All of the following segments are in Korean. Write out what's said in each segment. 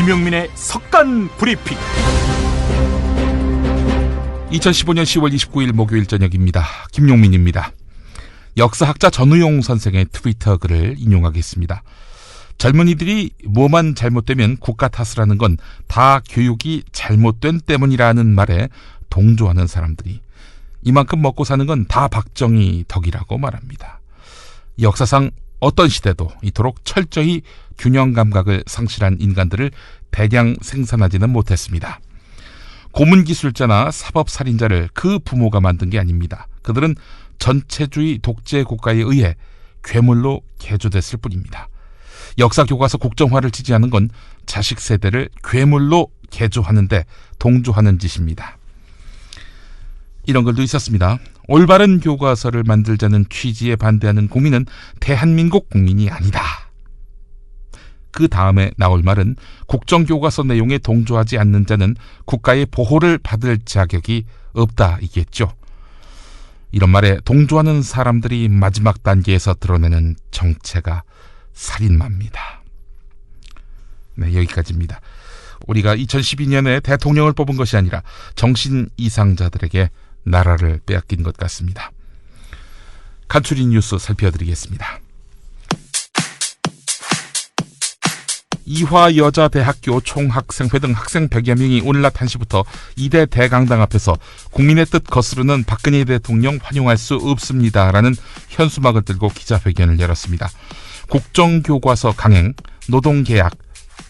김용민의 석간 브리핑. 2015년 10월 29일 목요일 저녁입니다. 김용민입니다. 역사학자 전우용 선생의 트위터 글을 인용하겠습니다. 젊은이들이 뭐만 잘못되면 국가 탓을 하는 건 다 교육이 잘못된 때문이라는 말에 동조하는 사람들이 이만큼 먹고 사는 건 다 박정희 덕이라고 말합니다. 역사상 어떤 시대도 이토록 철저히 균형 감각을 상실한 인간들을 대량 생산하지는 못했습니다. 고문기술자나 사법살인자를 그 부모가 만든 게 아닙니다. 그들은 전체주의 독재 국가에 의해 괴물로 개조됐을 뿐입니다. 역사교과서 국정화를 지지하는 건 자식 세대를 괴물로 개조하는데 동조하는 짓입니다. 이런 글도 있었습니다. 올바른 교과서를 만들자는 취지에 반대하는 국민은 대한민국 국민이 아니다. 그 다음에 나올 말은 국정교과서 내용에 동조하지 않는 자는 국가의 보호를 받을 자격이 없다이겠죠. 이런 말에 동조하는 사람들이 마지막 단계에서 드러내는 정체가 살인마입니다. 네, 여기까지입니다. 우리가 2012년에 대통령을 뽑은 것이 아니라 정신 이상자들에게 나라를 빼앗긴 것 같습니다. 간추린 뉴스 살펴드리겠습니다. 이화여자대학교 총학생회 등 학생 100여 명이 오늘 낮 1시부터 이대 대강당 앞에서 국민의 뜻 거스르는 박근혜 대통령 환영할 수 없습니다라는 현수막을 들고 기자회견을 열었습니다. 국정교과서 강행, 노동계약,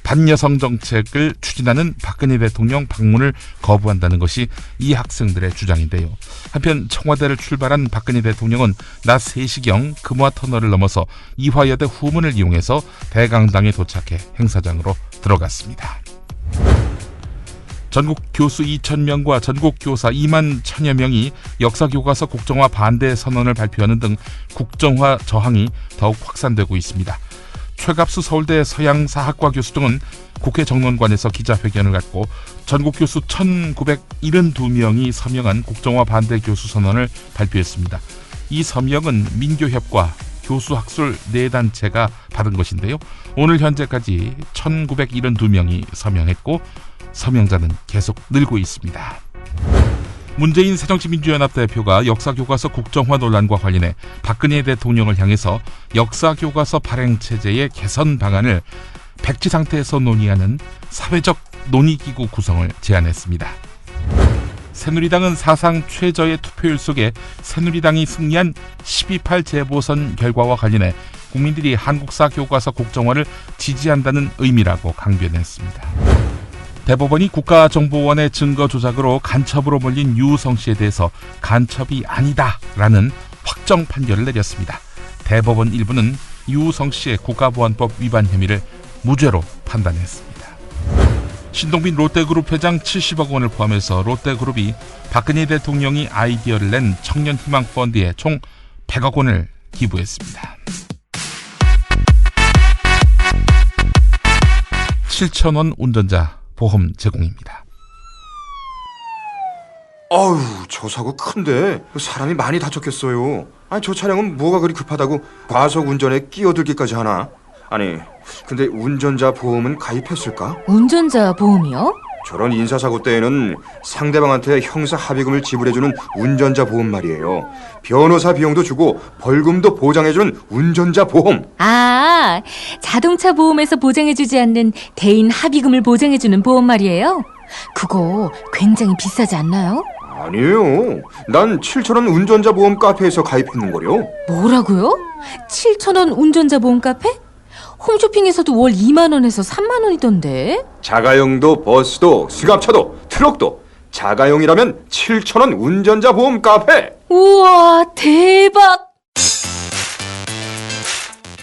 반여성 정책을 추진하는 박근혜 대통령 방문을 거부한다는 것이 이 학생들의 주장인데요. 한편 청와대를 출발한 박근혜 대통령은 낮 3시경 금화터널을 넘어서 이화여대 후문을 이용해서 대강당에 도착해 행사장으로 들어갔습니다. 전국 교수 2,000명과 전국 교사 2만 1,000여 명이 역사교과서 국정화 반대 선언을 발표하는 등 국정화 저항이 더욱 확산되고 있습니다. 최갑수 서울대 서양사학과 교수 등은 국회 정론관에서 기자회견을 갖고 전국 교수 1,972명이 서명한 국정화 반대 교수 선언을 발표했습니다. 이 서명은 민교협과 교수학술 4단체가 받은 것인데요. 오늘 현재까지 1,972명이 서명했고 서명자는 계속 늘고 있습니다. 문재인 새정치민주연합 대표가 역사교과서 국정화 논란과 관련해 박근혜 대통령을 향해서 역사교과서 발행체제의 개선 방안을 백지 상태에서 논의하는 사회적 논의기구 구성을 제안했습니다. 새누리당은 사상 최저의 투표율 속에 새누리당이 승리한 12.8 재보선 결과와 관련해 국민들이 한국사 교과서 국정화를 지지한다는 의미라고 강변했습니다. 대법원이 국가정보원의 증거 조작으로 간첩으로 몰린 유우성 씨에 대해서 간첩이 아니다라는 확정 판결을 내렸습니다. 대법원 일부는 유우성 씨의 국가보안법 위반 혐의를 무죄로 판단했습니다. 신동빈 롯데그룹 회장 70억 원을 포함해서 롯데그룹이 박근혜 대통령이 아이디어를 낸 청년희망펀드에 총 100억 원을 기부했습니다. 7,000원 운전자 보험 제공입니다. 아유, 저 사고 큰데 사람이 많이 다쳤겠어요. 아니, 저 차량은 뭐가 그리 급하다고 과속 운전에 끼어들기까지 하나? 아니, 근데 운전자 보험은 가입했을까? 운전자 보험이요? 저런 인사사고 때에는 상대방한테 형사 합의금을 지불해주는 운전자 보험 말이에요. 변호사 비용도 주고 벌금도 보장해주는 운전자 보험. 아, 자동차 보험에서 보장해주지 않는 대인 합의금을 보장해주는 보험 말이에요? 그거 굉장히 비싸지 않나요? 아니에요. 난 7,000원 운전자 보험 카페에서 가입했는걸요. 뭐라고요? 7,000원 운전자 보험 카페? 홈쇼핑에서도 월 2만 원에서 3만 원이던데. 자가용도 버스도 승합차도 트럭도 자가용이라면 7,000원 운전자 보험 카페. 우와, 대박.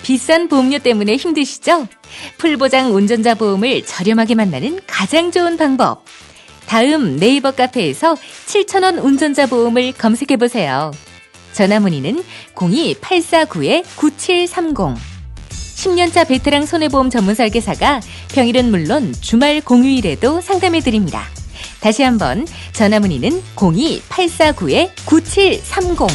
비싼 보험료 때문에 힘드시죠? 풀보장 운전자 보험을 저렴하게 만나는 가장 좋은 방법. 다음 네이버 카페에서 7,000원 운전자 보험을 검색해보세요. 전화문의는 02-849-9730. 10년차 베테랑 손해보험 전문 설계사가 평일은 물론 주말 공휴일에도 상담해드립니다. 다시 한번 전화문의는 02-849-9730.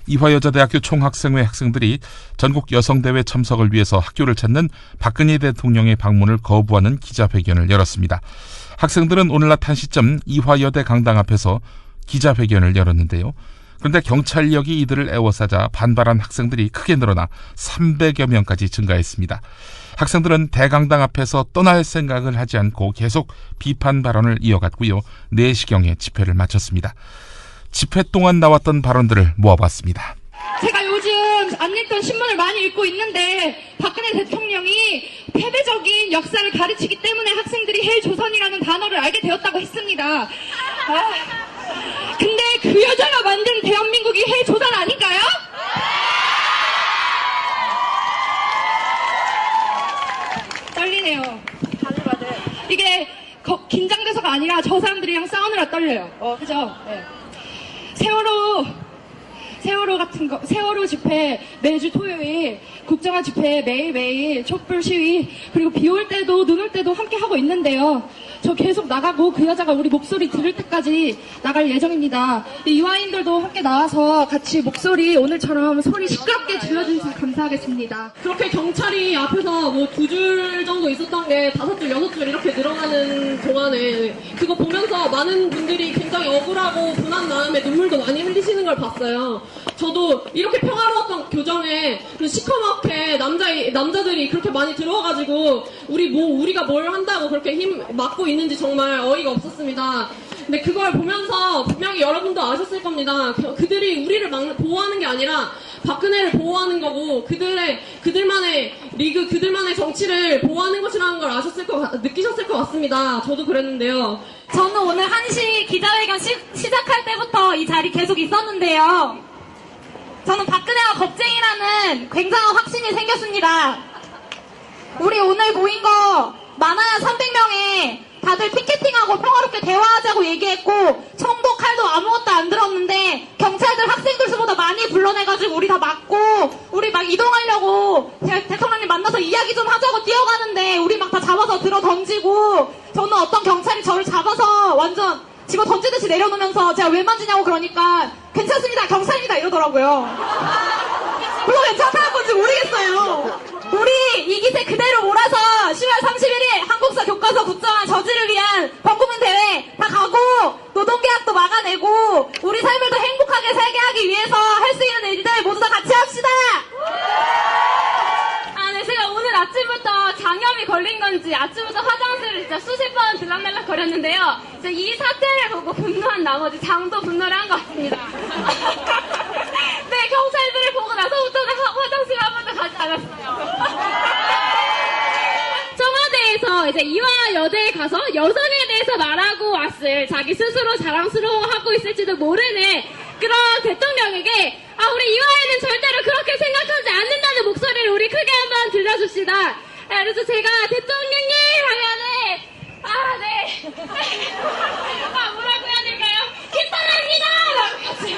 이화여자대학교 총학생회 학생들이 전국 여성대회 참석을 위해서 학교를 찾는 박근혜 대통령의 방문을 거부하는 기자회견을 열었습니다. 학생들은 오늘 낮 1시쯤 이화여대 강당 앞에서 기자회견을 열었는데요. 그런데 경찰력이 이들을 에워싸자 반발한 학생들이 크게 늘어나 300여 명까지 증가했습니다. 학생들은 대강당 앞에서 떠날 생각을 하지 않고 계속 비판 발언을 이어갔고요. 4시경에 집회를 마쳤습니다. 집회 동안 나왔던 발언들을 모아봤습니다. 제가 요즘 안 읽던 신문을 많이 읽고 있는데 박근혜 대통령이 패배적인 역사를 가르치기 때문에 학생들이 헬조선이라는 단어를 알게 되었다고 했습니다. 근데 그 여자가 만든 대한민국이 헬조선 아닌가요? 떨리네요. 바들바들. 이게 긴장돼서가 아니라 저 사람들이랑 싸우느라 떨려요. 그죠? 네. 세월호 집회 매주 토요일, 국정화 집회 매일매일, 촛불 시위, 그리고 비 올 때도 눈 올 때도 함께 하고 있는데요. 저 계속 나가고 그 여자가 우리 목소리 들을 때까지 나갈 예정입니다. 이화인들도 함께 나와서 같이 목소리 오늘처럼 소리 시끄럽게 질러주셔서 감사하겠습니다. 그렇게 경찰이 앞에서 뭐 2줄 정도 있었던 게 5줄, 6줄 이렇게 늘어가는 동안에 그거 보면서 많은 분들이 굉장히 억울하고 분한 마음에 눈물도 많이 흘리시는 걸 봤어요. 저도 이렇게 평화로웠던 교정에 시커멓게 남자들이 그렇게 많이 들어와가지고 우리가 뭘 한다고 그렇게 힘 막고 있는지 정말 어이가 없었습니다. 근데 그걸 보면서 분명히 여러분도 아셨을 겁니다. 그들이 우리를 보호하는 게 아니라 박근혜를 보호하는 거고 그들만의 리그, 그들만의 정치를 보호하는 것이라는 걸 느끼셨을 것 같습니다. 저도 그랬는데요. 저는 오늘 1시 기자회견 시작할 때부터 이 자리 계속 있었는데요. 저는 박근혜가 겁쟁이라는 굉장한 확신이 생겼습니다. 우리 오늘 모인 거 많아야 300명에 다들 피켓팅하고 평화롭게 대화하자고 얘기했고 총도 칼도 아무것도 안 들었는데 경찰들 학생들 수보다 많이 불러내가지고 우리 다 막고 우리 막 이동하려고 대통령님 만나서 이야기 좀 하자고 뛰어가는데 우리 막 다 잡아서 들어 던지고 저는 어떤 경찰이 저를 잡아서 완전 집어 던지듯이 내려놓으면서 제가 왜 만지냐고 그러니까 괜찮습니다 경찰입니다 이러더라고요. 물론 괜찮다는 건지 모르겠어요. 우리 이 기세 그대로 몰아서 10월 31일 한국사 교과서 국정화 저지를 위한 범국민 대회 다 가고 노동계약도 막아내고 우리 삶을 더 행복하게 살게 하기 위해서 할 수 있는 일들 모두 다 같이 합시다. 네, 제가 오늘 아침부터 장염이 걸린 건지 아침부터 화장실을 진짜 수십 번 들락날락 거렸는데요. 이 사태를 보고 분노한 나머지 장도 분노를 한 것 같습니다. 네, 경찰들을 보고 나서부터는 화장실 한 번도 가지 않았어요. 청와대에서 이제 이화여대에 가서 여성에 대해서 말하고 왔을 자기 스스로 자랑스러워하고 있을지도 모르는 그런 대통령에게 우리 이화여대는 절대로 그렇게 생각하지 않는다는 목소리를 우리 크게 한번 들려줍시다. 그래서 제가 대통령님 하면은 네. 뭐라고 해야 될까요? 기뻐합니다! 라고 같이 네,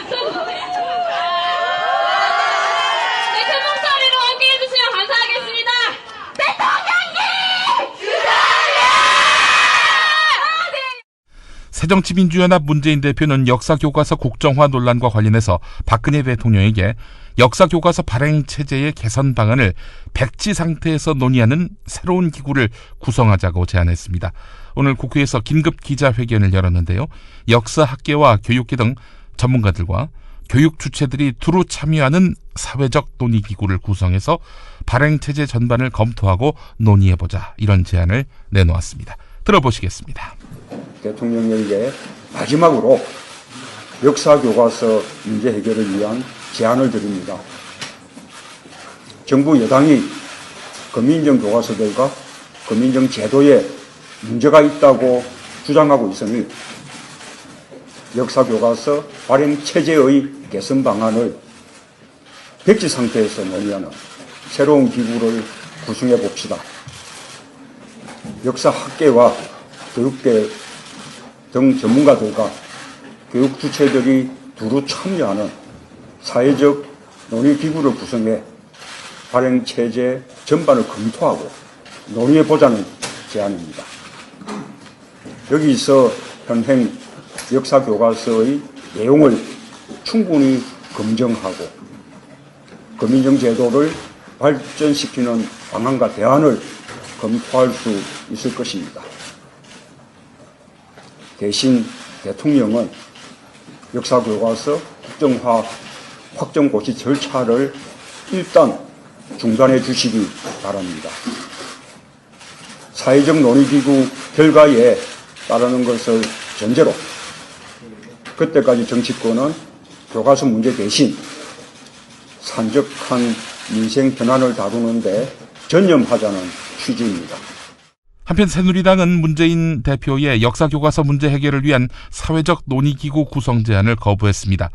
큰 목소리로 함께 해주시면 감사하겠습니다. 대통령님! 새정치민주연합 문재인 대표는 역사교과서 국정화 논란과 관련해서 박근혜 대통령에게 역사교과서 발행체제의 개선 방안을 백지 상태에서 논의하는 새로운 기구를 구성하자고 제안했습니다. 오늘 국회에서 긴급 기자회견을 열었는데요. 역사학계와 교육계 등 전문가들과 교육 주체들이 두루 참여하는 사회적 논의기구를 구성해서 발행체제 전반을 검토하고 논의해보자 이런 제안을 내놓았습니다. 들어보시겠습니다. 대통령에게 마지막으로 역사교과서 문제 해결을 위한 제안을 드립니다. 정부 여당이 검인정 교과서들과 검인정 제도에 문제가 있다고 주장하고 있으니 역사교과서 발행체제의 개선 방안을 백지 상태에서 논의하는 새로운 기구를 구성해 봅시다. 역사학계와 교육계 등 전문가들과 교육 주체들이 두루 참여하는 사회적 논의기구를 구성해 발행체제 전반을 검토하고 논의해보자는 제안입니다. 여기서 현행 역사교과서의 내용을 충분히 검증하고 검인정 제도를 발전시키는 방안과 대안을 검토할 수 있을 것입니다. 대신 대통령은 역사교과서 국정화 확정 고시 절차를 일단 중단해 주시기 바랍니다. 사회적 논의기구 결과에 따르는 것을 전제로 그때까지 정치권은 교과서 문제 대신 산적한 민생 현안을 다루는데 전념하자는 취지입니다. 한편 새누리당은 문재인 대표의 역사교과서 문제 해결을 위한 사회적 논의기구 구성 제안을 거부했습니다.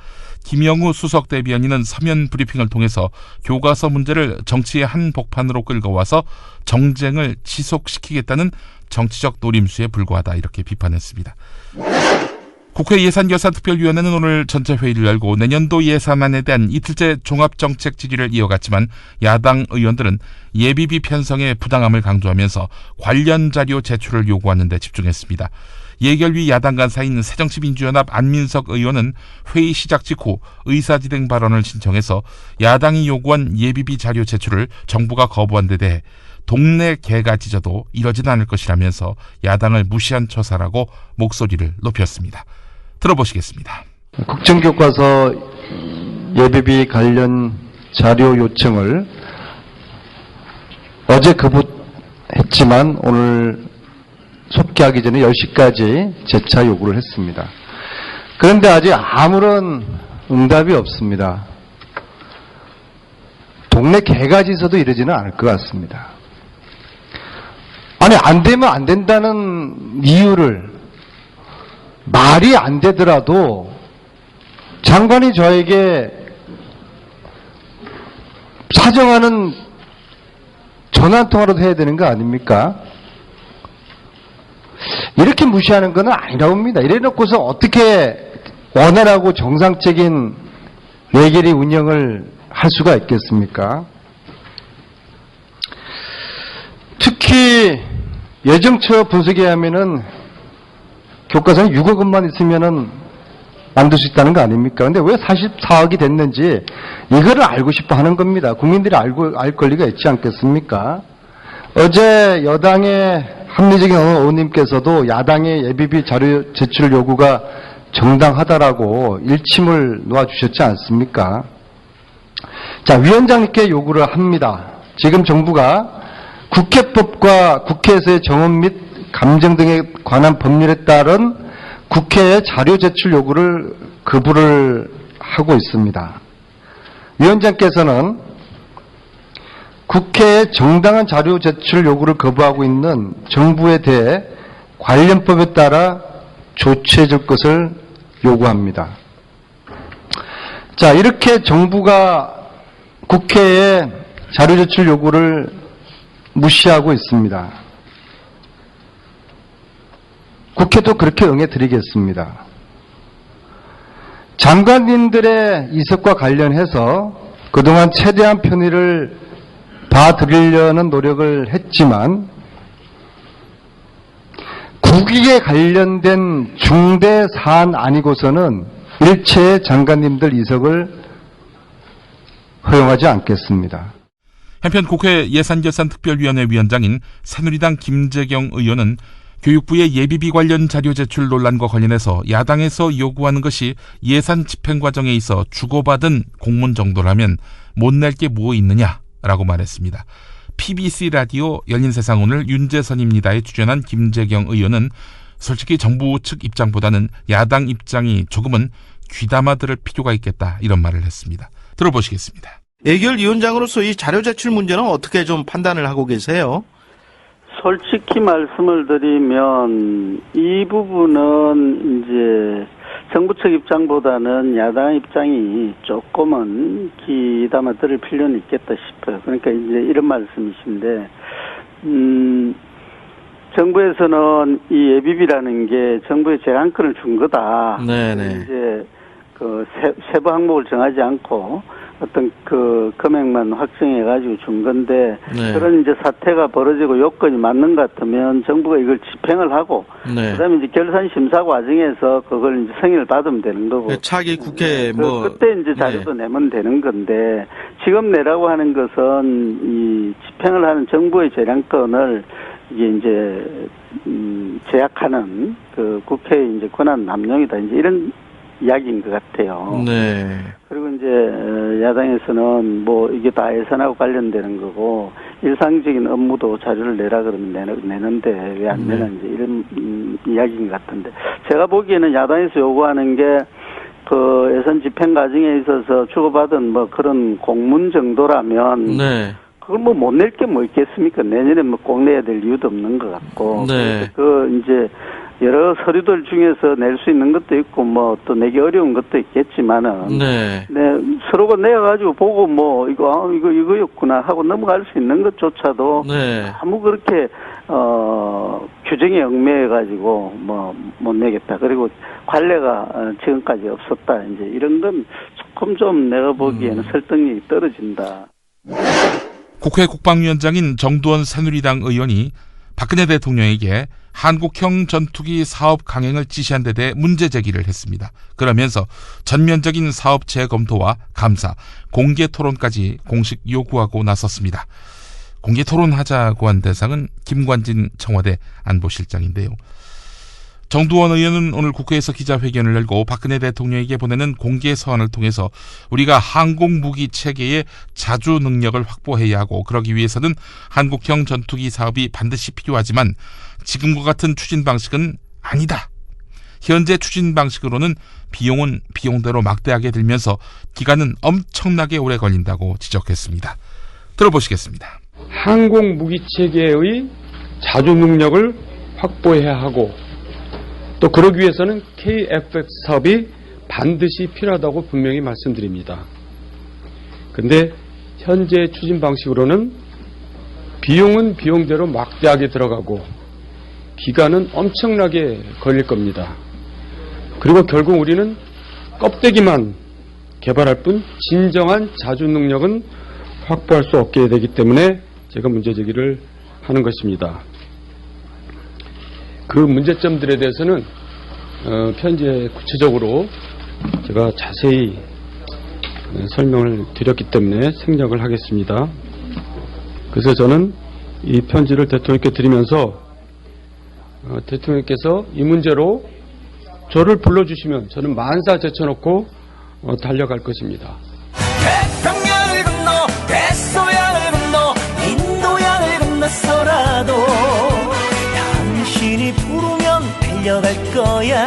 김영우 수석 대변인은 서면 브리핑을 통해서 교과서 문제를 정치의 한복판으로 끌고 와서 정쟁을 지속시키겠다는 정치적 노림수에 불과하다 이렇게 비판했습니다. 국회 예산결산특별위원회는 오늘 전체 회의를 열고 내년도 예산안에 대한 이틀째 종합정책 질의를 이어갔지만 야당 의원들은 예비비 편성의 부당함을 강조하면서 관련 자료 제출을 요구하는 데 집중했습니다. 예결위 야당 간사인 새정치민주연합 안민석 의원은 회의 시작 직후 의사진행 발언을 신청해서 야당이 요구한 예비비 자료 제출을 정부가 거부한 데 대해 동네 개가 짖어도 이러진 않을 것이라면서 야당을 무시한 처사라고 목소리를 높였습니다. 들어보시겠습니다. 국정교과서 예비비 관련 자료 요청을 어제 거부했지만 오늘 속기하기 전에 10시까지 재차 요구를 했습니다. 그런데 아직 아무런 응답이 없습니다. 동네 개가 짖어도 이러지는 않을 것 같습니다. 아니, 안 되면 안 된다는 이유를 말이 안 되더라도 장관이 저에게 사정하는 전화 한 통화라도 해야 되는 거 아닙니까? 이렇게 무시하는 건 아니라고 봅니다. 이래놓고서 어떻게 원활하고 정상적인 예결위 운영을 할 수가 있겠습니까? 특히 예정처 분석에 하면은 교과서에 6억 원만 있으면은 만들 수 있다는 거 아닙니까? 근데 왜 44억이 됐는지 이거를 알고 싶어 하는 겁니다. 국민들이 알 권리가 있지 않겠습니까? 어제 여당의 합리적인 의원님께서도 야당의 예비비 자료 제출 요구가 정당하다라고 일침을 놓아주셨지 않습니까? 자, 위원장님께 요구를 합니다. 지금 정부가 국회법과 국회에서의 정원 및 감정 등에 관한 법률에 따른 국회의 자료 제출 요구를 거부를 하고 있습니다. 위원장께서는 국회의 정당한 자료 제출 요구를 거부하고 있는 정부에 대해 관련법에 따라 조치해 줄 것을 요구합니다. 자, 이렇게 정부가 국회의 자료 제출 요구를 무시하고 있습니다. 국회도 그렇게 응해드리겠습니다. 장관님들의 이석과 관련해서 그동안 최대한 편의를 봐드리려는 노력을 했지만 국익에 관련된 중대 사안 아니고서는 일체의 장관님들 이석을 허용하지 않겠습니다. 한편 국회 예산결산특별위원회 위원장인 새누리당 김재경 의원은 교육부의 예비비 관련 자료 제출 논란과 관련해서 야당에서 요구하는 것이 예산 집행 과정에 있어 주고받은 공문 정도라면 못 낼 게 뭐 있느냐라고 말했습니다. PBC 라디오 열린세상 오늘 윤재선입니다에 출연한 김재경 의원은 솔직히 정부 측 입장보다는 야당 입장이 조금은 귀담아 들을 필요가 있겠다 이런 말을 했습니다. 들어보시겠습니다. 예결위원장으로서 이 자료 제출 문제는 어떻게 좀 판단을 하고 계세요? 솔직히 말씀을 드리면 이 부분은 이제 정부 측 입장보다는 야당 입장이 조금은 귀담아 들을 필요는 있겠다 싶어요. 그러니까 이제 이런 말씀이신데, 정부에서는 이 예비비라는 게 정부의 제한권을 준 거다. 네네. 이제 그 세부 항목을 정하지 않고 어떤 그 금액만 확정해가지고 준 건데 네. 그런 이제 사태가 벌어지고 요건이 맞는 것 같으면 정부가 이걸 집행을 하고 네. 그다음에 이제 결산 심사 과정에서 그걸 이제 승인을 받으면 되는 거고 차기 국회 뭐 그때 이제 자료도 내면 되는 건데 지금 내라고 하는 것은 이 집행을 하는 정부의 재량권을 이게 이제 제약하는 그 국회의 이제 권한 남용이다 이제 이런 이야기인 것 같아요. 네. 그리고 이제 야당에서는 뭐 이게 다 예산하고 관련되는 거고 일상적인 업무도 자료를 내라 그러면 내는데 왜 안 내나 이제 이런 이야기인 것 같은데 제가 보기에는 야당에서 요구하는 게 그 예산 집행 과정에 있어서 주고받은 뭐 그런 공문 정도라면 네. 그걸 뭐 못 낼 게 뭐 있겠습니까? 내년에 뭐 꼭 내야 될 이유도 없는 것 같고. 네. 그 이제 여러 서류들 중에서 낼 수 있는 것도 있고 뭐 또 내기 어려운 것도 있겠지만은. 네. 네. 서로가 내가지고 보고 뭐 이거였구나 하고 넘어갈 수 있는 것조차도. 네. 아무 그렇게 규정에 얽매여가지고 뭐 못 내겠다. 그리고 관례가 지금까지 없었다. 이제 이런 건 조금 좀 내가 보기에는 설득력이 떨어진다. 국회 국방위원장인 정두원 새누리당 의원이 박근혜 대통령에게 한국형 전투기 사업 강행을 지시한 데 대해 문제 제기를 했습니다. 그러면서 전면적인 사업 재검토와 감사, 공개 토론까지 공식 요구하고 나섰습니다. 공개 토론하자고 한 대상은 김관진 청와대 안보실장인데요. 정두원 의원은 오늘 국회에서 기자회견을 열고 박근혜 대통령에게 보내는 공개 서한을 통해서 우리가 항공무기 체계의 자주 능력을 확보해야 하고 그러기 위해서는 한국형 전투기 사업이 반드시 필요하지만 지금과 같은 추진 방식은 아니다. 현재 추진 방식으로는 비용은 비용대로 막대하게 들면서 기간은 엄청나게 오래 걸린다고 지적했습니다. 들어보시겠습니다. 항공무기 체계의 자주 능력을 확보해야 하고 또 그러기 위해서는 KF-X 사업이 반드시 필요하다고 분명히 말씀드립니다. 그런데 현재 추진 방식으로는 비용은 비용대로 막대하게 들어가고 기간은 엄청나게 걸릴 겁니다. 그리고 결국 우리는 껍데기만 개발할 뿐 진정한 자주 능력은 확보할 수 없게 되기 때문에 제가 문제 제기를 하는 것입니다. 그 문제점들에 대해서는 편지에 구체적으로 제가 자세히 설명을 드렸기 때문에 생략을 하겠습니다. 그래서 저는 이 편지를 대통령께 드리면서 대통령께서 이 문제로 저를 불러주시면 저는 만사 제쳐놓고 달려갈 것입니다. 태평양을 건너 대서양을 건너 인도양을 건너서라도 당신이 부르면 달려갈 거야.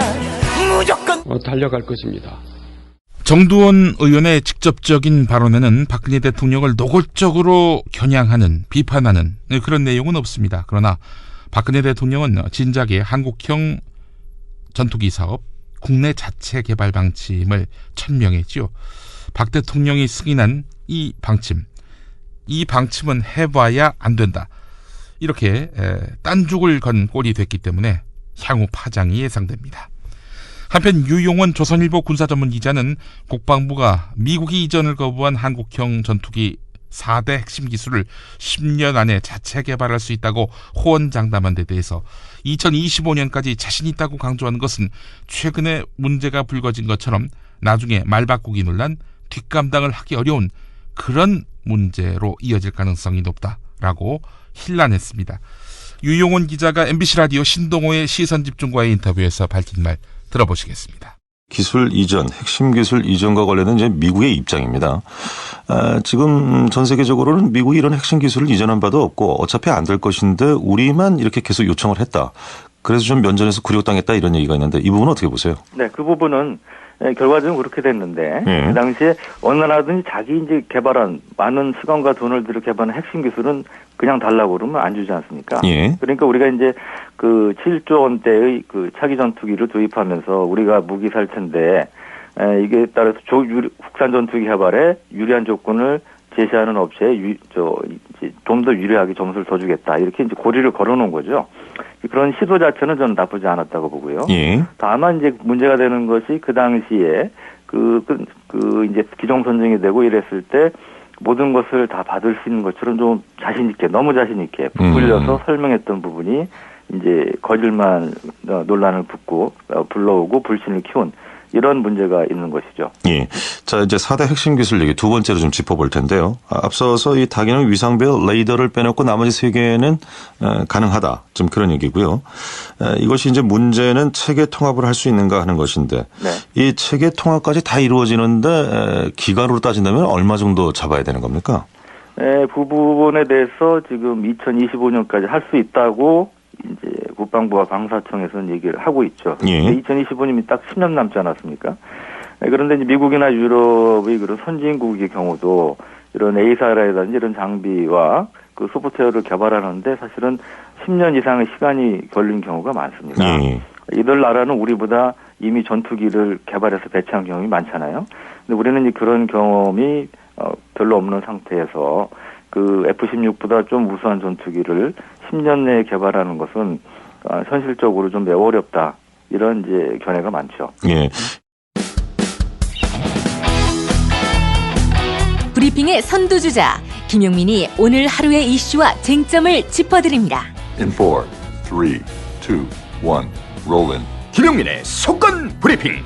무조건 달려갈 것입니다. 정두원 의원의 직접적인 발언에는 박근혜 대통령을 노골적으로 겨냥하는, 비판하는 그런 내용은 없습니다. 그러나 박근혜 대통령은 진작에 한국형 전투기 사업 국내 자체 개발 방침을 천명했죠. 박 대통령이 승인한 이 방침은 해봐야 안 된다. 이렇게 딴죽을 건 꼴이 됐기 때문에 향후 파장이 예상됩니다. 한편 유용원 조선일보 군사전문기자는 국방부가 미국이 이전을 거부한 한국형 전투기 4대 핵심 기술을 10년 안에 자체 개발할 수 있다고 호언장담한 데 대해서 2025년까지 자신 있다고 강조하는 것은 최근에 문제가 불거진 것처럼 나중에 말바꾸기 논란, 뒷감당을 하기 어려운 그런 문제로 이어질 가능성이 높다라고 hir난했습니다. 유용원 기자가 MBC 라디오 신동호의 시선집중과의 인터뷰에서 밝힌 말 들어보시겠습니다. 기술 이전, 핵심 기술 이전과 관련된 이제 미국의 입장입니다. 지금 전 세계적으로는 미국이 이런 핵심 기술을 이전한 바도 없고 어차피 안 될 것인데 우리만 이렇게 계속 요청을 했다. 그래서 좀 면전에서 굴욕당했다 이런 얘기가 있는데 이 부분은 어떻게 보세요? 네, 그 부분은 결과적으로 그렇게 됐는데 그 당시에 어느 나라든지 자기 이제 개발한 많은 시간과 돈을 들여 개발한 핵심 기술은 그냥 달라고 그러면 안 주지 않습니까? 예. 그러니까 우리가 이제 그 7조 원대의 그 차기 전투기를 도입하면서 우리가 무기 살 텐데 이게 따라서 국산 전투기 개발에 유리한 조건을 제시하는 업체에 좀 더 유리하게 점수를 더 주겠다 이렇게 이제 고리를 걸어놓은 거죠. 그런 시도 자체는 저는 나쁘지 않았다고 보고요. 예. 다만 이제 문제가 되는 것이 그 당시에 이제 기정선정이 되고 이랬을 때 모든 것을 다 받을 수 있는 것처럼 좀 자신있게, 너무 자신있게 부풀려서 설명했던 부분이 이제 거짓말 논란을 불러오고 불신을 키운 이런 문제가 있는 것이죠. 예. 자, 이제 4대 핵심 기술 얘기 두 번째로 좀 짚어볼 텐데요. 앞서서 이 다기능 위상배열 레이더를 빼놓고 나머지 3개는 가능하다. 좀 그런 얘기고요. 이것이 이제 문제는 체계 통합을 할 수 있는가 하는 것인데 네. 이 체계 통합까지 다 이루어지는데 기간으로 따진다면 얼마 정도 잡아야 되는 겁니까? 네, 그 부분에 대해서 지금 2025년까지 할 수 있다고 이제 국방부와 방사청에서는 얘기를 하고 있죠. 예. 2025년이 딱 10년 남지 않았습니까? 네, 그런데 이제 미국이나 유럽의 그런 선진국의 경우도 이런 A사라든지 이런 장비와 그 소프트웨어를 개발하는데 사실은 10년 이상의 시간이 걸린 경우가 많습니다. 예. 이들 나라는 우리보다 이미 전투기를 개발해서 배치한 경험이 많잖아요. 근데 우리는 이제 그런 경험이 별로 없는 상태에서 그 F-16보다 좀 우수한 전투기를 10년 내에 개발하는 것은 현실적으로 좀 매우 어렵다. 이런 이제 견해가 많죠. 예. 브리핑의 선두주자 김용민이 오늘 하루의 이슈와 쟁점을 짚어드립니다. In 4, 3, 2, 1, roll in. 김용민의 속건 브리핑.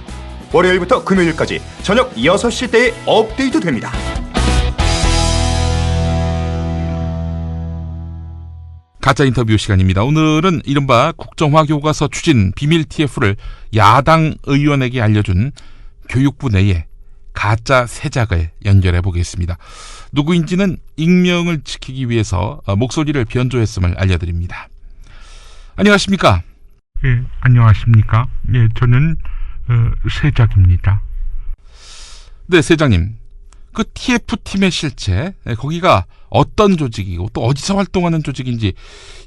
월요일부터 금요일까지 저녁 6시 때에 업데이트됩니다. 가짜 인터뷰 시간입니다. 오늘은 이른바 국정화 교과서 추진 비밀 TF를 야당 의원에게 알려준 교육부 내의 가짜 세작을 연결해 보겠습니다. 누구인지는 익명을 지키기 위해서 목소리를 변조했음을 알려드립니다. 안녕하십니까? 예, 안녕하십니까? 예, 저는 세작입니다. 네, 세장님. 그 TF팀의 실체, 거기가 어떤 조직이고 또 어디서 활동하는 조직인지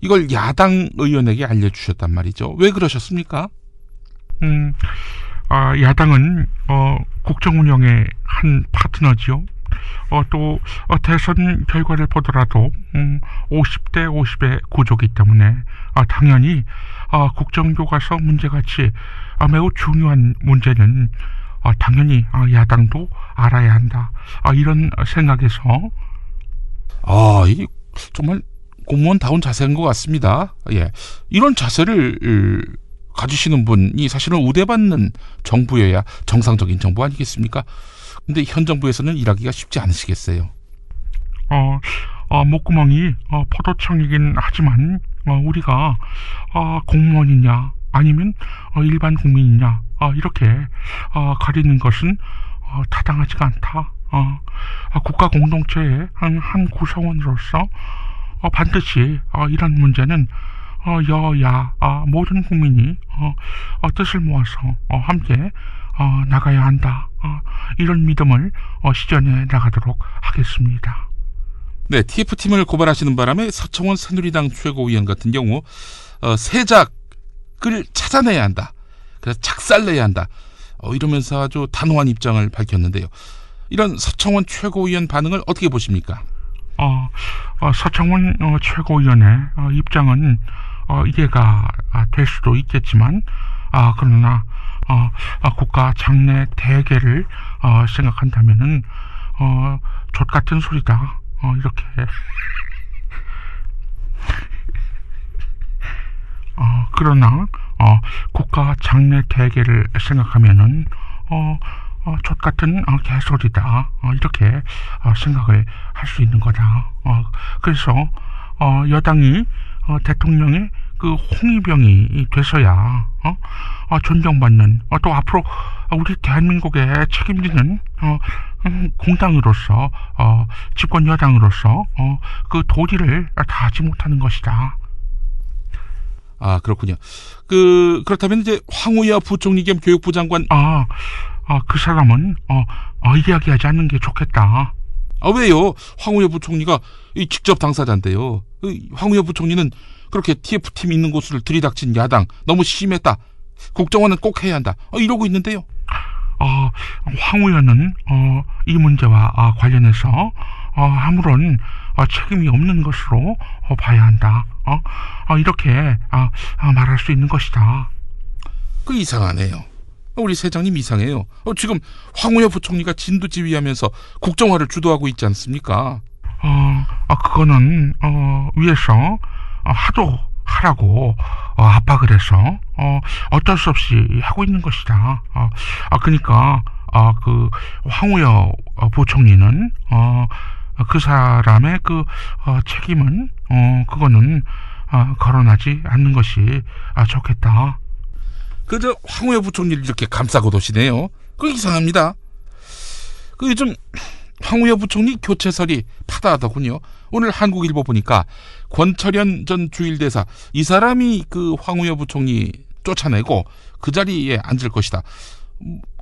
이걸 야당 의원에게 알려주셨단 말이죠. 왜 그러셨습니까? 야당은 국정 운영의 한 파트너지요. 또 대선 결과를 보더라도 50대 50의 구조기 때문에 당연히 국정교과서 문제같이 매우 중요한 문제는 당연히 야당도 알아야 한다. 이런 생각에서 이 정말 공무원다운 자세인 것 같습니다. 예, 이런 자세를 가지시는 분이 사실은 우대받는 정부여야 정상적인 정부 아니겠습니까? 근데 현 정부에서는 일하기가 쉽지 않으시겠어요? 목구멍이 포도청이긴 하지만 우리가 공무원이냐 아니면 일반 국민이냐 이렇게 가리는 것은 타당하지가 않다. 국가 공동체의 한 구성원으로서 반드시 이런 문제는 여야 모든 국민이 뜻을 모아서 함께 나가야 한다. 이런 믿음을 실현해 나가도록 하겠습니다. 네, TF팀을 고발하시는 바람에 서청원 새누리당 최고위원 같은 경우 세작을 찾아내야 한다. 그래서 작살내야 한다. 이러면서 아주 단호한 입장을 밝혔는데요. 이런 서청원 최고위원 반응을 어떻게 보십니까? 서청원 최고위원의 입장은 이해가 될 수도 있겠지만 그러나 국가 장래 대계를 생각한다면은 족같은 소리다. 이렇게 그러나 국가 장래 대계를 생각하면은 족같은 개소리다. 이렇게 생각을 할 수 있는 거다. 그래서 여당이 대통령의 그 홍위병이 돼서야 존경받는 또 앞으로 우리 대한민국에 책임지는 공당으로서 집권 여당으로서 그 도리를 다하지 못하는 것이다. 그렇군요. 그렇다면 이제 황우여 부총리 겸 교육부 장관 그 사람은 이야기하지 않는 게 좋겠다. 왜요? 황우여 부총리가 직접 당사자인데요. 황우여 부총리는 그렇게 TF팀 있는 곳을 들이닥친 야당 너무 심했다. 국정원은 꼭 해야 한다. 이러고 있는데요. 황 의원은 이 문제와 관련해서 아무런 책임이 없는 것으로 봐야 한다. 이렇게 말할 수 있는 것이다. 이상하네요. 우리 세장님 이상해요. 지금 황우여 부총리가 진두지휘하면서 국정화를 주도하고 있지 않습니까? 그거는 위에서 하도 하라고 압박을 해서 어쩔 수 없이 하고 있는 것이다. 그러니까 그 황우여 부총리는 그 사람의 그 책임은 그거는 거론하지 않는 것이 좋겠다. 그저 황우여 부총리를 이렇게 감싸고 도시네요. 그거 이상합니다. 그 요즘 황우여 부총리 교체설이 파다하더군요. 오늘 한국일보 보니까 권철현 전 주일대사 이 사람이 그 황우여 부총리 쫓아내고 그 자리에 앉을 것이다.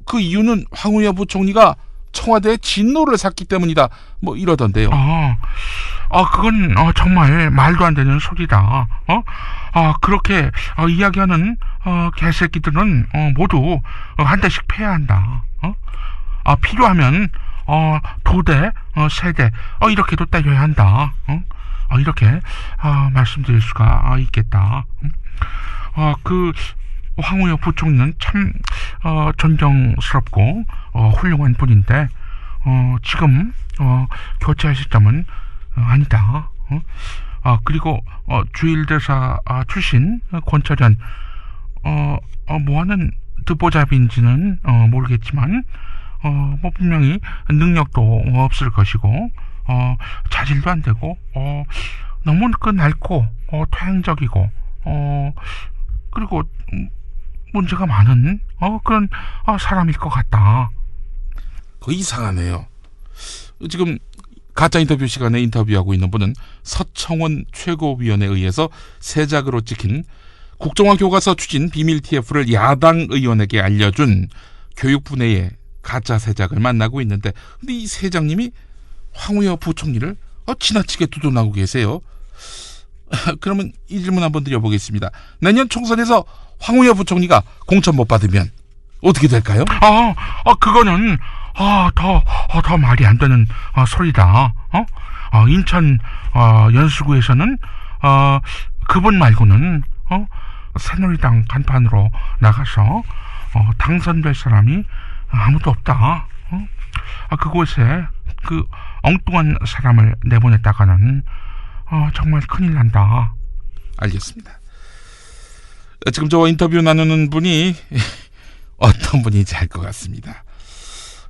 그 이유는 황우여 부총리가 청와대에 진노를 샀기 때문이다. 뭐 이러던데요. 그건 정말 말도 안 되는 소리다. 그렇게 이야기하는 개새끼들은 모두 한 대씩 패야 한다. 필요하면 두 대, 세 대 이렇게도 때려야 한다. 이렇게 말씀드릴 수가 있겠다. 그 황우여 부총리는 참 존경스럽고 훌륭한 분인데 지금 교체할 시점은 아니다. 그리고 주일대사 출신 권철현 뭐하는 듣보잡인지는 모르겠지만 뭐 분명히 능력도 없을 것이고 자질도 안 되고 너무 낡고 퇴행적이고 그리고 문제가 많은 그런 사람일 것 같다. 그거 이상하네요. 지금 가짜 인터뷰 시간에 인터뷰하고 있는 분은 서청원 최고위원에 의해서 세작으로 찍힌 국정화 교과서 추진 비밀 TF를 야당 의원에게 알려준 교육부 내의 가짜 세작을 만나고 있는데, 근데 이 세장님이 황우여 부총리를 지나치게 두둔하고 계세요. 그러면 이 질문 한번 드려보겠습니다. 내년 총선에서 황우여 부총리가 공천 못 받으면 어떻게 될까요? 그거는 더 말이 안 되는 소리다. 인천 연수구에서는 그분 말고는 새누리당 간판으로 나가서 당선될 사람이 아무도 없다. 그곳에 그 엉뚱한 사람을 내보냈다가는 정말 큰일 난다. 알겠습니다. 지금 저와 인터뷰 나누는 분이 어떤 분인지 알 것 같습니다.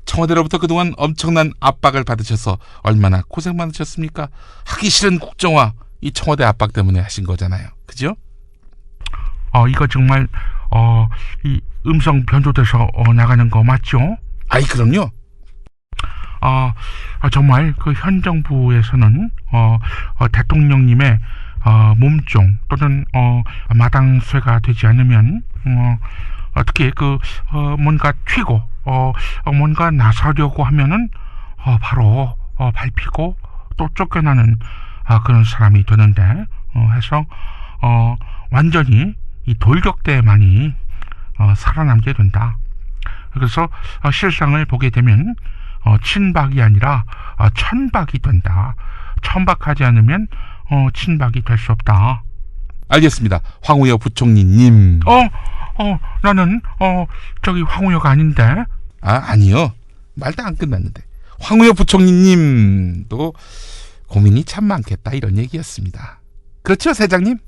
청와대로부터 그동안 엄청난 압박을 받으셔서 얼마나 고생 많으셨습니까? 하기 싫은 국정화, 이 청와대 압박 때문에 하신 거잖아요. 그죠? 이거 정말 이 음성 변조돼서 나가는 거 맞죠? 아이, 그럼요. 정말 그 현 정부에서는 대통령님의 몸종 또는 마당쇠가 되지 않으면 어떻게 뭔가 튀고 뭔가 나서려고 하면은 바로 밟히고 또 쫓겨나는 그런 사람이 되는데 해서 완전히 이 돌격대만이 살아남게 된다. 그래서 실상을 보게 되면 친박이 아니라 천박이 된다. 천박하지 않으면 친박이 될 수 없다. 알겠습니다. 황우여 부총리님. 나는 저기 황우여가 아닌데. 아니요. 말도 안 끝났는데. 황우여 부총리님도 고민이 참 많겠다, 이런 얘기였습니다. 그렇죠, 세장님?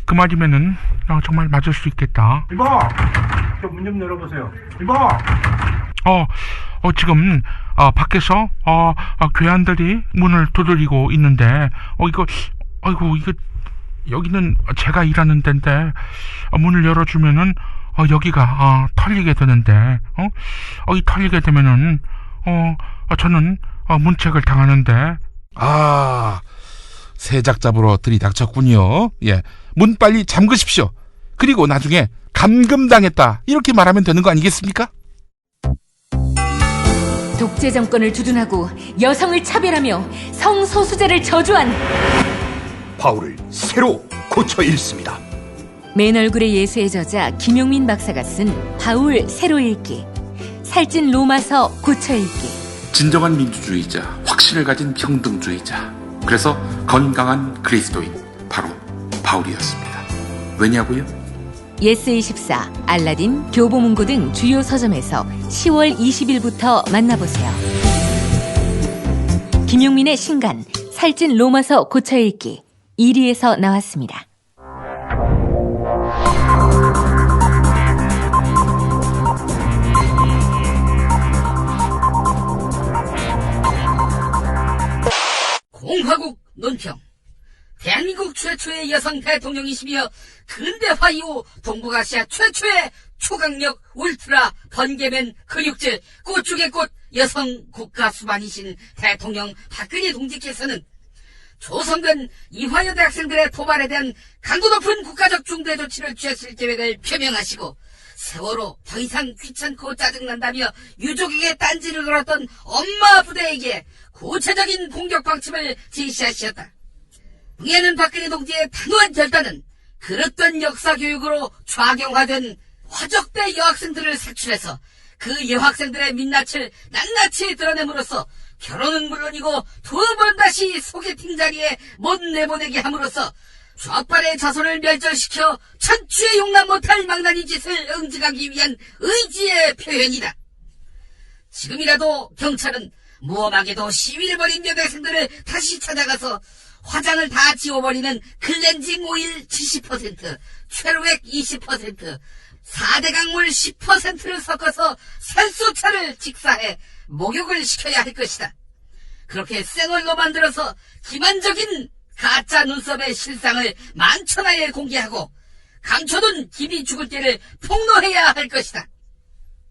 그 말이면은 정말 맞을 수 있겠다. 이봐, 저 문 좀 열어보세요. 이봐. 지금 밖에서 괴한들이 문을 두드리고 있는데 이거 여기는 제가 일하는 데인데 문을 열어주면은 여기가 털리게 되는데 이 털리게 되면은 저는 문책을 당하는데. 세작 잡으러 들이닥쳤군요. 예, 문 빨리 잠그십시오. 그리고 나중에 감금당했다 이렇게 말하면 되는 거 아니겠습니까? 독재 정권을 두둔하고 여성을 차별하며 성소수자를 저주한 바울을 새로 고쳐 읽습니다. 맨 얼굴의 예수의 저자 김용민 박사가 쓴 바울 새로 읽기, 살찐 로마서 고쳐 읽기. 진정한 민주주의자, 확신을 가진 평등주의자, 그래서 건강한 그리스도인, 바로 바울이었습니다. 왜냐고요? 예스24, 알라딘, 교보문고 등 주요 서점에서 10월 20일부터 만나보세요. 김용민의 신간, 살찐 로마서 고쳐 읽기 1위에서 나왔습니다. 공화국 논평. 대한민국 최초의 여성 대통령이시며 근대화 이후 동북아시아 최초의 초강력 울트라 번개맨 근육질 꽃 중의 꽃 여성 국가수반이신 대통령 박근혜 동지께서는 조선된 이화여대 학생들의 도발에 대한 강도 높은 국가적 중대 조치를 취하실 계획을 표명하시고 세월호 더 이상 귀찮고 짜증난다며 유족에게 딴지를 걸었던 엄마 부대에게 구체적인 공격 방침을 제시하셨다. 이에는 박근혜 동지의 단호한 결단은 그릇된 역사 교육으로 좌경화된 화적대 여학생들을 색출해서 그 여학생들의 민낯을 낱낱이 드러냄으로써 결혼은 물론이고 두 번 다시 소개팅 자리에 못 내보내게 함으로써 좌빨의 자손을 멸절시켜 천추에 용납 못할 망나니 짓을 응징하기 위한 의지의 표현이다. 지금이라도 경찰은 무엄하게도 시위를 벌인 여대생들을 다시 찾아가서 화장을 다 지워버리는 클렌징 오일 70%, 최루액 20%, 4대 강물 10%를 섞어서 산수차를 직사해 목욕을 시켜야 할 것이다. 그렇게 생얼로 만들어서 기만적인 가짜 눈썹의 실상을 만천하에 공개하고 감춰둔 김이 죽을 때를 폭로해야 할 것이다.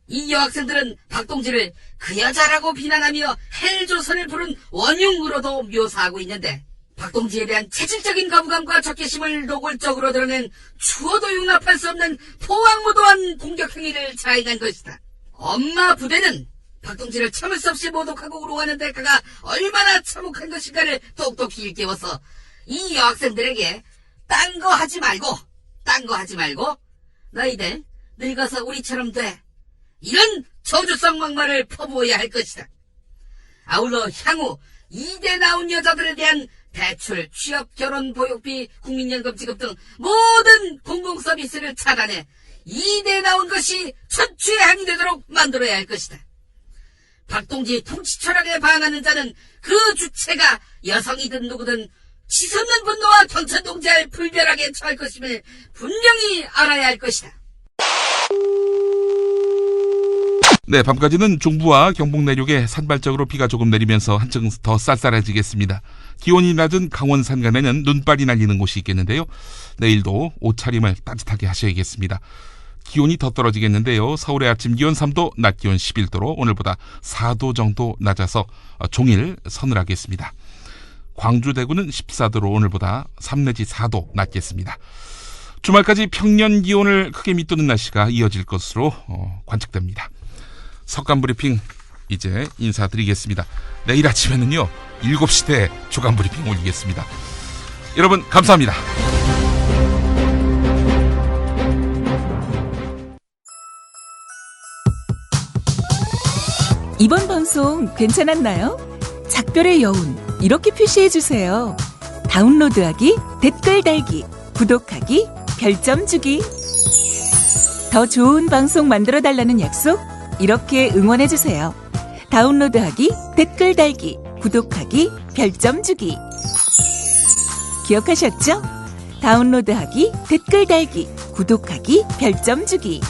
이 여학생들은 박동지를 그 여자라고 비난하며 헬조선을 부른 원흉으로도 묘사하고 있는데 박동지에 대한 체질적인 거부감과 적개심을 노골적으로 드러낸 추호도 용납할 수 없는 포악무도한 공격 행위를 자행한 것이다. 엄마 부대는 박동지를 참을 수 없이 모독하고 우롱하는 대가가 얼마나 참혹한 것인가를 똑똑히 일깨워서 이 여학생들에게 딴 거 하지 말고 너희들 늙어서 우리처럼 돼. 이런 저주성 막말을 퍼부어야 할 것이다. 아울러 향후 2대 나온 여자들에 대한 대출, 취업, 결혼, 보육비, 국민연금 지급 등 모든 공공서비스를 차단해 2대 나온 것이 천추의 한이 되도록 만들어야 할 것이다. 박동지 통치 철학에 반하는 자는 그 주체가 여성이든 누구든 치솟는 분노와 경천동지할 불별하게 처할 것임을 분명히 알아야 할 것이다. 네, 밤까지는 중부와 경북 내륙에 산발적으로 비가 조금 내리면서 한층 더 쌀쌀해지겠습니다. 기온이 낮은 강원 산간에는 눈발이 날리는 곳이 있겠는데요. 내일도 옷차림을 따뜻하게 하셔야겠습니다. 기온이 더 떨어지겠는데요. 서울의 아침 기온 3도, 낮 기온 11도로 오늘보다 4도 정도 낮아서 종일 서늘하겠습니다. 광주, 대구는 14도로 오늘보다 3 내지 4도 낮겠습니다. 주말까지 평년 기온을 크게 밑도는 날씨가 이어질 것으로 관측됩니다. 석간브리핑 이제 인사드리겠습니다. 내일 아침에는요 7시대 주간브리핑 올리겠습니다. 여러분 감사합니다. 이번 방송 괜찮았나요? 작별의 여운 이렇게 표시해주세요. 다운로드하기, 댓글 달기, 구독하기, 별점 주기. 더 좋은 방송 만들어달라는 약속 이렇게 응원해주세요. 다운로드하기, 댓글 달기, 구독하기, 별점 주기. 기억하셨죠? 다운로드하기, 댓글 달기, 구독하기, 별점 주기.